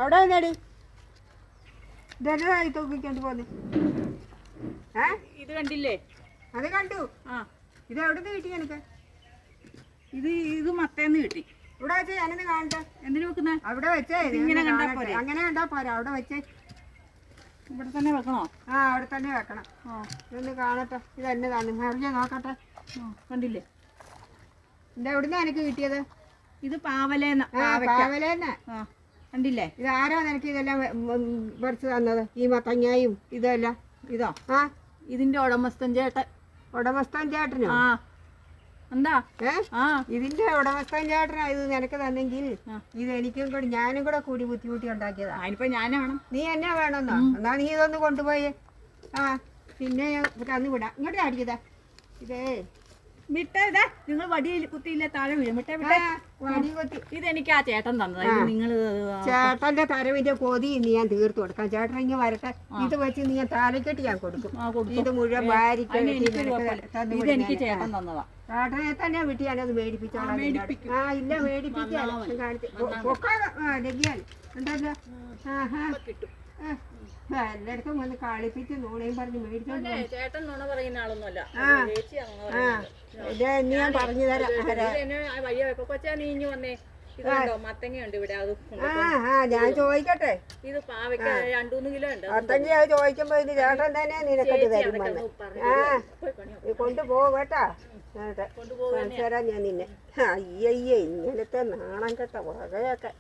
അവിടെ വന്നേടി ഇതെന്നതായി തൂക്കിക്കൊണ്ട് പോന്നെ ഇത് കണ്ടില്ലേ? അത് കണ്ടു. ഇത് എവിടെ നിന്ന് കിട്ടി എനിക്ക്? ഇത് മത്തേന്ന് കിട്ടി. ഇവിടെ വെച്ചേ ഞാനിന്ന് കാണട്ടെ. എന്തിനു വെക്കുന്നേ? അവിടെ വെച്ചേ ഇങ്ങനെ കണ്ടാ പോരെ? അങ്ങനെ കണ്ടാ പോരാ, അവിടെ വെച്ചേ. ഇവിടെ തന്നെ വെക്കണോ? അവിടെ തന്നെ വെക്കണം. ഇതൊന്ന് കാണട്ടെ. ഇത് എന്നതാണ് അറിഞ്ഞ നോക്കട്ടെ. കണ്ടില്ലേ? ഇത് എവിടുന്നാ എനിക്ക് കിട്ടിയത്? ഇത് പാവലേന്ന്. പാവലേന്ന് കണ്ടില്ലേ? ഇത് ആരാ നിനക്ക് ഇതെല്ലാം പറിച്ചു തന്നത്? ഈ മത്തങ്ങായും ഇതെല്ലാം ഇതോ? ഇതിന്റെ ഉടമസ്ഥൻ ചേട്ടൻ. ഉടമസ്ഥൻ ചേട്ടനോ? എന്താ? ഇതിന്റെ ഉടമസ്ഥൻ ചേട്ടനാ ഇത് നിനക്ക് തന്നെങ്കിൽ ഇത് എനിക്കും കൂടി ഞാനും കൂടെ കൂടി ബുദ്ധിമുട്ടി ഉണ്ടാക്കിയതാ. അതിനിപ്പോ ഞാനെ വേണം. നീ എന്നെ വേണമെന്നോ? എന്നാ നീ ഇതൊന്ന് കൊണ്ടുപോയേ. പിന്നെ തന്നു വിടാം. ഇങ്ങോട്ട് അടിക്കതാ. ഇതേ വിട്ടേ, നിങ്ങൾ വടിയിൽ കുത്തിയില്ല, താഴെ വീഴും. വിട്ടേ വിട്ടേ. വടി കുത്തി. ഇതെനിക്ക് ആ ചേട്ടൻ തന്നതാ. നിങ്ങൾ ചേട്ടന്റെ തരവിന്റെ കൊതി ഇന്ന് ഞാൻ തീർത്തു കൊടുക്കാം. ചേട്ടൻ ഇങ്ങനെ വരട്ടെ. ഇത് വെച്ച് നീ തലക്കെട്ട് ഞാൻ കൊടുക്കും. ഇത് മുഴുവൻ ഇതെനിക്ക് ചേട്ടൻ തന്നതാ. ചേട്ടനെ തന്നെ വിട്ടി ഞാനത് മേടിപ്പിച്ചോളാം. ഇല്ല മേടിപ്പിക്കാൻ ഉണ്ടല്ലോ. കിട്ടും. എല്ലായിടത്തും വന്ന് കളിപ്പിച്ച് നൂണയും പറഞ്ഞ് മേടിച്ചോണ്ട് ചേട്ടൻ നുണ പറയുന്ന ആളൊന്നുമല്ല. ഇത് ഞാൻ പറഞ്ഞു തരാം. വഴിയ കൊച്ചാ നീ ഇഞ്ഞു വന്നേ. ഇതുണ്ടോ മത്തങ്ങയുണ്ട് ഇവിടെ. അത് ഞാൻ ചോദിക്കട്ടെ. ഇത് പാവയ്ക്ക 2-3 കിലോ ഉണ്ട്. മത്തങ്ങ അത് ചോദിക്കുമ്പോ ഇത് ചേട്ടൻ തന്നെ നിനക്കത് തരും. കൊണ്ടുപോകട്ടാ. കൊണ്ടുപോകാൻ ഞാൻ നിന്നെ. അയ്യയ്യേ ഇങ്ങനത്തെ നാണം കെട്ട വകയൊക്കെ.